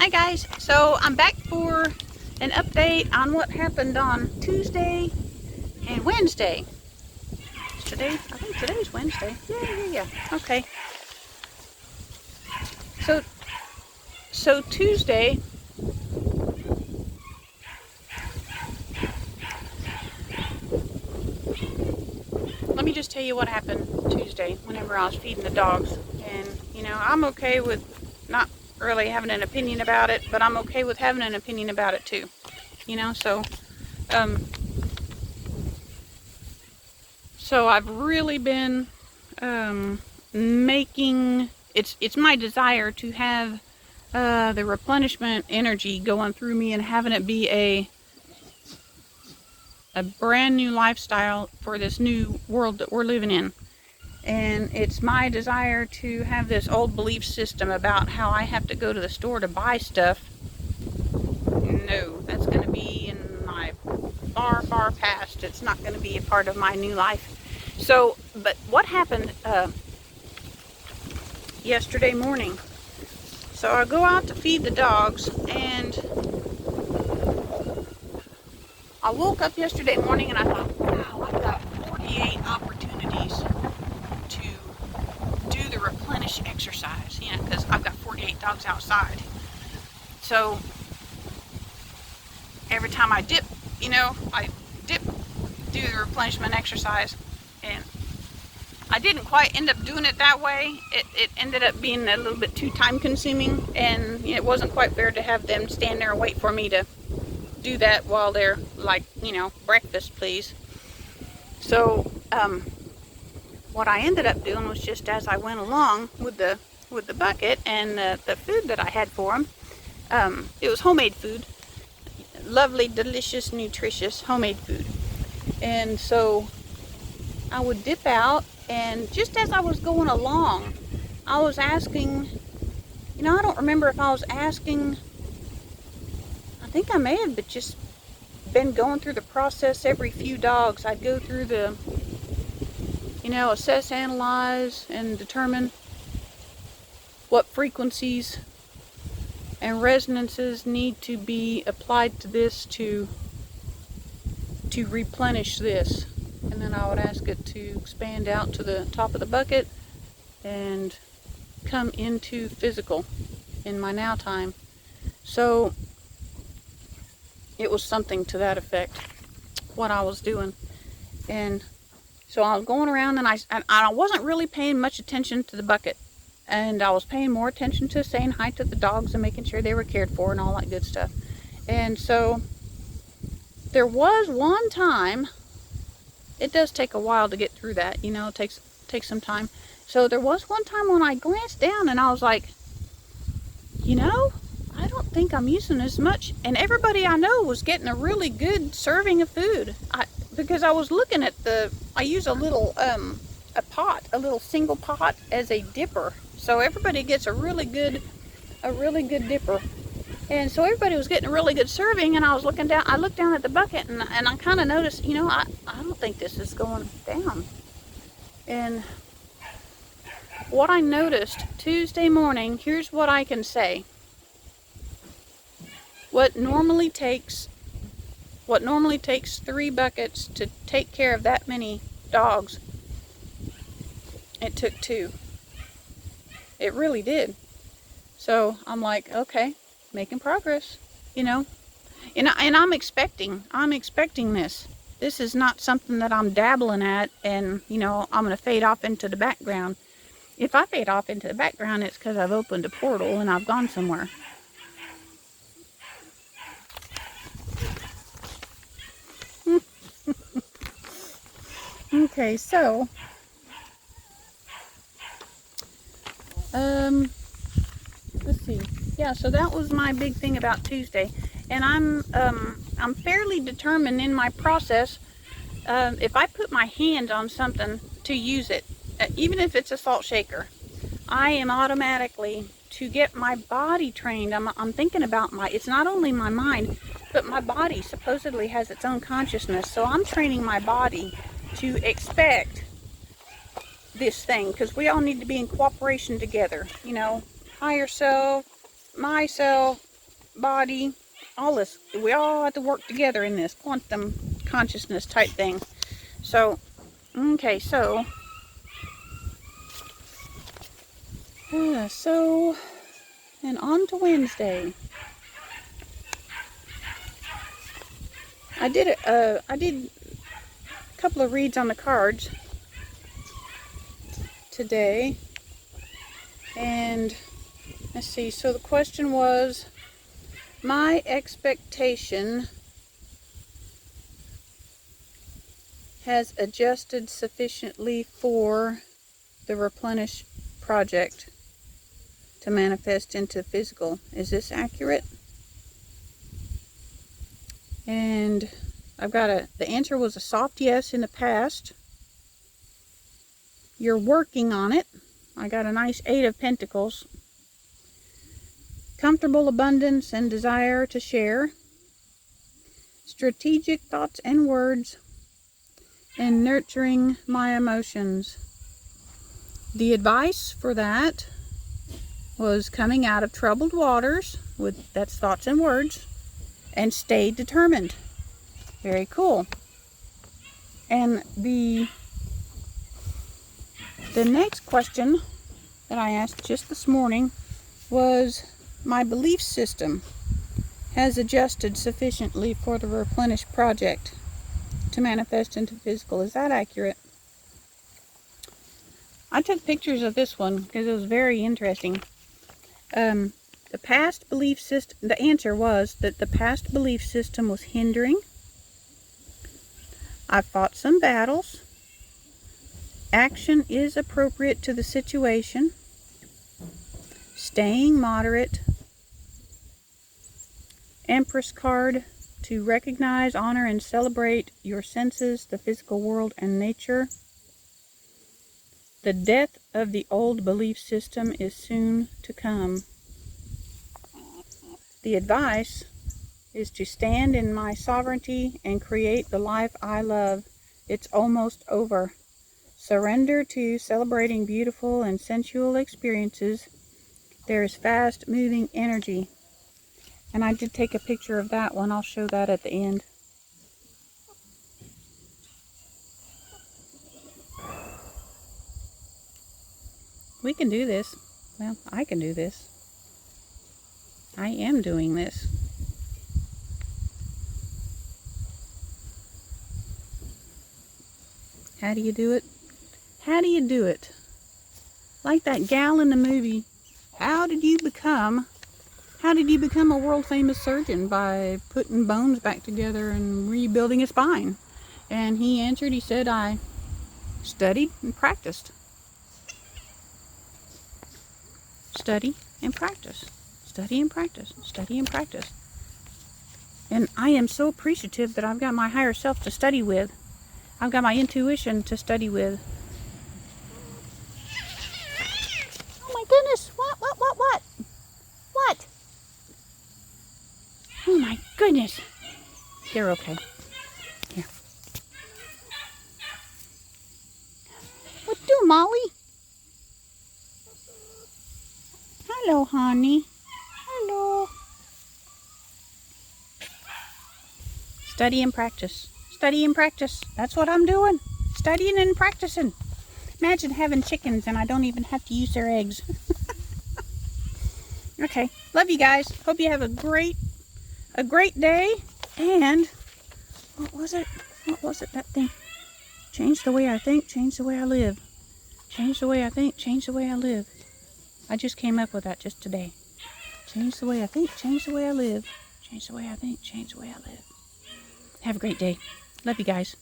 Hi guys, so I'm back for an update on what happened on Tuesday and Wednesday. I think today's Wednesday. Yeah. Okay. So Tuesday, let me just tell you what happened Tuesday whenever I was feeding the dogs. And, I'm okay with not really having an opinion about it, but I'm okay with having an opinion about it too. So I've really been making, it's my desire to have the replenishment energy going through me and having it be a brand new lifestyle for this new world that we're living in. And it's my desire to have this old belief system about how I have to go to the store to buy stuff. No, that's going to be in my far past. It's not going to be a part of my new life. So, but what happened yesterday morning? So I go out to feed the dogs, and I woke up yesterday morning and I thought, wow, I've got 48 opportunities to do the replenish exercise, because I've got 48 dogs outside. So every time I dip, do the replenishment exercise, and I didn't quite end up doing it that way. It ended up being a little bit too time consuming, and it wasn't quite fair to have them stand there and wait for me to do that while they're like, breakfast please. So what I ended up doing was, just as I went along with the bucket and the food that I had for them, it was homemade food, lovely, delicious, nutritious homemade food. And so I would dip out, and just as I was going along, I was asking, I don't remember if I was asking, I think I may have just been going through the process every few dogs. I'd go through the, assess, analyze, and determine what frequencies and resonances need to be applied to this to replenish this. And then I would ask it to expand out to the top of the bucket and come into physical in my now time. So it was something to that effect, what I was doing. And so I was going around, and I wasn't really paying much attention to the bucket. And I was paying more attention to saying hi to the dogs and making sure they were cared for and all that good stuff. And so there was one time, it does take a while to get through that, it takes some time. So there was one time when I glanced down and I was like, I don't think I'm using as much. And everybody I know was getting a really good serving of food. Because I was looking at I use a little, a little single pot as a dipper. So everybody gets a really good dipper. And so everybody was getting a really good serving, and I was looking down. I looked down at the bucket, and I kind of noticed, I don't think this is going down. And what I noticed Tuesday morning, here's what I can say. What normally takes 3 buckets to take care of that many dogs, it took 2. It really did. So I'm like, okay, making progress, and I'm expecting this. This is not something that I'm dabbling at and, I'm going to fade off into the background. If I fade off into the background, it's because I've opened a portal and I've gone somewhere. Okay, so let's see. Yeah, so that was my big thing about Tuesday, and I'm fairly determined in my process. If I put my hand on something to use it, even if it's a salt shaker, I am automatically, to get my body trained. I'm thinking about it's not only my mind, but my body supposedly has its own consciousness. So I'm training my body to expect this thing, because we all need to be in cooperation together. Higher self, myself, body, all this. We all have to work together in this quantum consciousness type thing. So, okay, so and on to Wednesday. I did a couple of reads on the cards today, and let's see. So the question was, my expectation has adjusted sufficiently for the replenish project to manifest into physical. Is this accurate? And I've got the answer was a soft yes in the past. You're working on it. I got a nice 8 of Pentacles. Comfortable abundance and desire to share. Strategic thoughts and words. And nurturing my emotions. The advice for that was coming out of troubled waters, that's thoughts and words, and stay determined. Very cool. And the next question that I asked just this morning was, my belief system has adjusted sufficiently for the replenish project to manifest into physical. Is that accurate? I took pictures of this one because it was very interesting. The past belief system, the answer was that the past belief system was hindering. I fought some battles. Action is appropriate to the situation. Staying moderate. Empress card, to recognize, honor, and celebrate your senses, the physical world, and nature. The death of the old belief system is soon to come. The advice is to stand in my sovereignty and create the life I love. It's almost over. Surrender to celebrating beautiful and sensual experiences. There is fast-moving energy. And I did take a picture of that one. I'll show that at the end. We can do this. Well, I can do this. I am doing this. How do you do it? How do you do it? Like that gal in the movie. How did you become a world famous surgeon? By putting bones back together and rebuilding a spine. And he answered, he said, I studied and practiced. Study and practice. Study and practice. Study and practice. And I am so appreciative that I've got my higher self to study with. I've got my intuition to study with. Oh my goodness. What? What? Oh my goodness. They're okay. Here. What do, Molly? Hello, honey. Hello. Study and practice. Study and practice. That's what I'm doing. Studying and practicing. Imagine having chickens and I don't even have to use their eggs. Okay. Love you guys. Hope you have a great day. And what was it? That thing? Change the way I think, change the way I live. Change the way I think, change the way I live. I just came up with that just today. Change the way I think, change the way I live. Change the way I think, change the way I live. Have a great day. Love you guys.